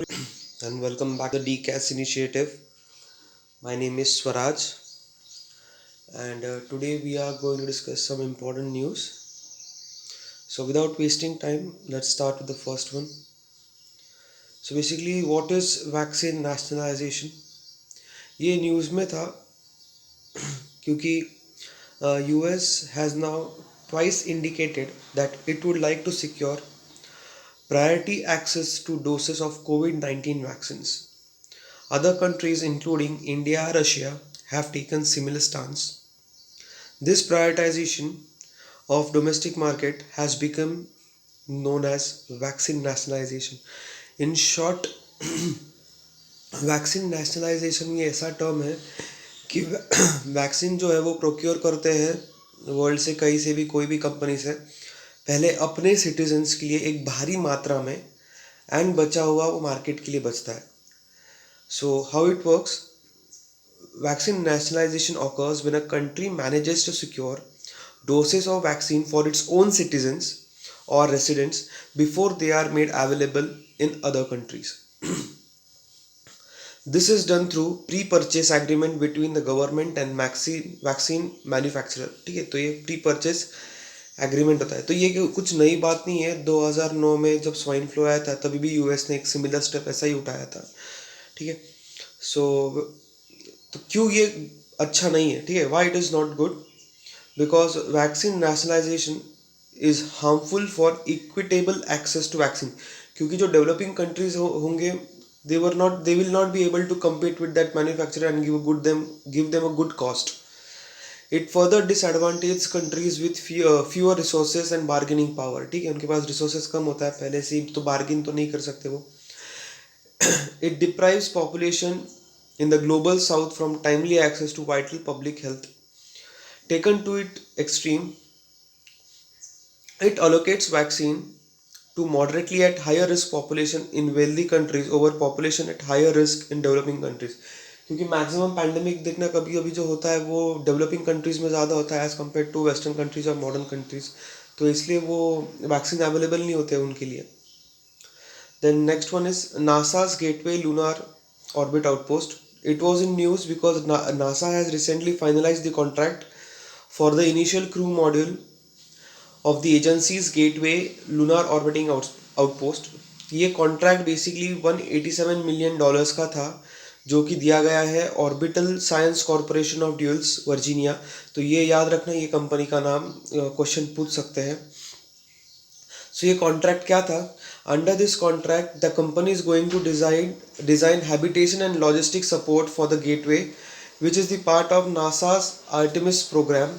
and welcome back to the DCAS initiative. My name is Swaraj, and today we are going to discuss some important news. So, without wasting time, let's start with the first one. So, basically, what is vaccine nationalization? ये news में था क्योंकि US has now twice indicated that it would like to secure priority access to doses of COVID-19 vaccines. Other countries, including India and Russia, have taken similar stance. This prioritization of domestic market has become known as vaccine nationalization. In short, vaccine nationalisation ये ऐसा term है कि vaccine जो है वो procure करते हैं world से कहीं से भी कोई भी कंपनी से पहले अपने सिटीजन्स के लिए एक भारी मात्रा में एंड बचा हुआ वो मार्केट के लिए बचता है. So how it works. Vaccine nationalization occurs when a country manages to secure doses of vaccine for its own citizens or residents before they are made available in other countries. This is done through pre-purchase agreement between the government and vaccine manufacturer. ठीक है, तो ये pre-purchase agreement होता है. तो ये कुछ नई बात नहीं है. 2009 में जब स्वाइन फ्लू आया था तभी भी यूएस ने एक सिमिलर स्टेप ऐसा ही उठाया था. ठीक है. सो तो क्यों ये अच्छा नहीं है. ठीक है, why it is not good. Because vaccine nationalisation is harmful for equitable access to vaccine. क्योंकि जो डेवलपिंग कंट्रीज होंगे they will not be able to compete with that manufacturer and give them a good cost. It further disadvantages countries with fewer resources and bargaining power. ठीक है, उनके पास resources कम होता है पहले से ही, तो bargain तो नहीं कर सकते वो. It deprives population in the global south from timely access to vital public health. Taken to its extreme, it allocates vaccine to moderately at higher risk population in wealthy countries over population at higher risk in developing countries. क्योंकि maximum pandemic देखना कभी कभी जो होता है वो developing countries में ज़्यादा होता है as compared to western countries और मॉडर्न कंट्रीज. तो इसलिए वो वैक्सीन अवेलेबल नहीं होते उनके लिए. Then next one is NASA's gateway lunar orbit outpost. It was in news because NASA has recently finalized the contract for the initial crew module of the agency's Gateway Lunar Orbiting Outpost. ये contract basically $187 million का था जो कि दिया गया है orbital science corporation of duels Virginia. तो ये याद रखना, ये कंपनी का नाम क्वेश्चन पूछ सकते हैं. सो ये कॉन्ट्रैक्ट क्या था. Under this contract the company is going to design habitation and logistic support for the gateway which is the part of NASA's Artemis program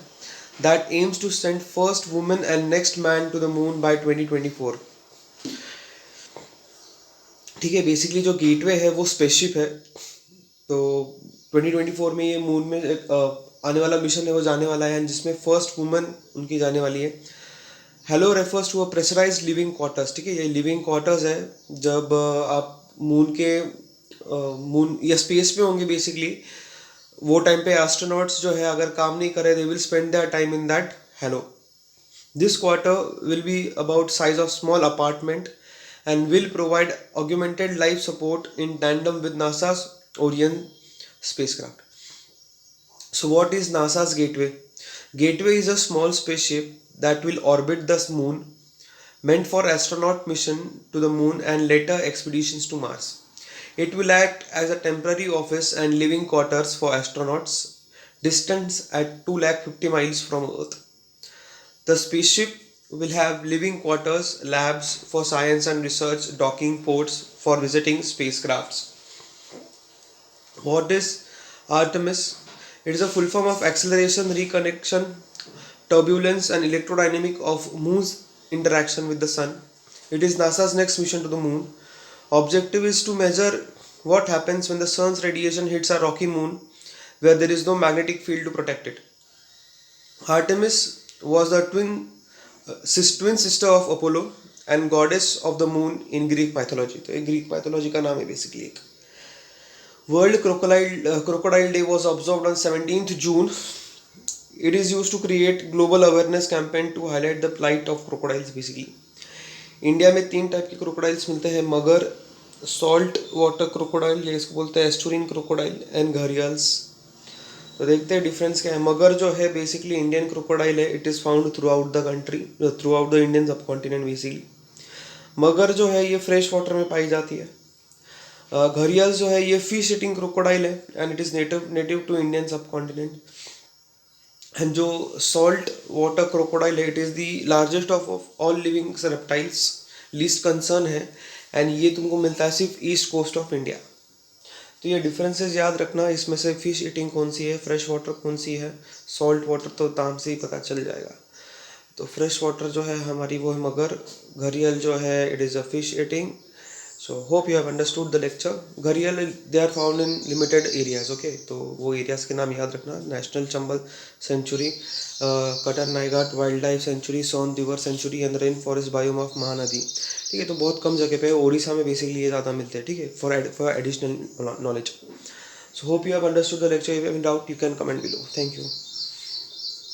that aims to send first woman and next man to the moon by 2024. ठीक है, basically जो gateway है वो spaceship है. तो 2024 में ये moon में आने वाला मिशन है वो जाने वाला है जिसमें फर्स्ट वुमन उनकी जाने वाली है. HALO refers to a pressurised living quarters. ठीक है, ये लिविंग क्वार्टर्स है जब आप मून या स्पेस पे होंगे बेसिकली. वो टाइम पे एस्ट्रोनॉट्स जो है अगर काम नहीं करे they will spend their time in that hello. This quarter will be about size of small apartment and will provide augmented life support in tandem with NASA's Orion spacecraft. So what is NASA's Gateway? Gateway is a small spaceship that will orbit the moon, meant for astronaut mission to the moon and later expeditions to Mars. It will act as a temporary office and living quarters for astronauts distant at 250 miles from Earth. The spaceship will have living quarters, labs for science and research, docking ports for visiting spacecrafts. What is Artemis? It is a full form of acceleration, reconnection, turbulence and electrodynamic of moon's interaction with the sun. It is NASA's next mission to the moon. Objective is to measure what happens when the sun's radiation hits a rocky moon where there is no magnetic field to protect it. Artemis was the twin sister of Apollo and goddess of the moon in Greek mythology. तो एक Greek mythology का नाम है basically एक. World Crocodile Day was observed on 17th June. It is used to create global awareness campaign to highlight the plight of crocodiles basically. India में 3 type के crocodiles मिलते हैं, मगर, सॉल्ट वाटर क्रोकोडाइल, या इसको बोलते हैं एस्टुरिन क्रोकोडाइल, एंड घरियाल्स। तो देखते हैं डिफरेंस क्या है। मगर जो है बेसिकली इंडियन क्रोकोडाइल है, it is found through out the country, through out the Indian सब कॉन्टिनेंट बेसिकली। मगर जो है ये फ्रेश वाटर में पाई जाती है। घरियाल जो है ये फिश ईटिंग क्रोकोडाइल है, and it is native native to Indian subcontinent. And जो सॉल्ट वाटर क्रोकोडाइल है, it is the largest of all living reptiles, least concern है, एंड ये तुमको मिलता है सिर्फ ईस्ट कोस्ट ऑफ इंडिया। तो ये डिफरेंसेस याद रखना, इसमें से फिश ईटिंग कौन सी है, फ्रेश वाटर कौन सी है, सॉल्ट वाटर तो नाम से ही पता चल जाएगा। तो फ्रेश वाटर जो है हमारी वो है मगर, घरियल जो है it is a fish eating. So hope you have understood the lecture. Gharial they are found in limited areas, okay. तो वो एरियाज़ के नाम याद रखना, national Chambal sanctuary, Katarniaghat wild life sanctuary, Son river sanctuary, and rain forest biome of Mahanadi. ठीक है, तो बहुत कम जगह पे है, ओडिशा में बेसिकली ये ज़्यादा मिलते हैं। ठीक है, for additional knowledge. So hope you have understood the lecture. If you have in doubt you can comment below. Thank you.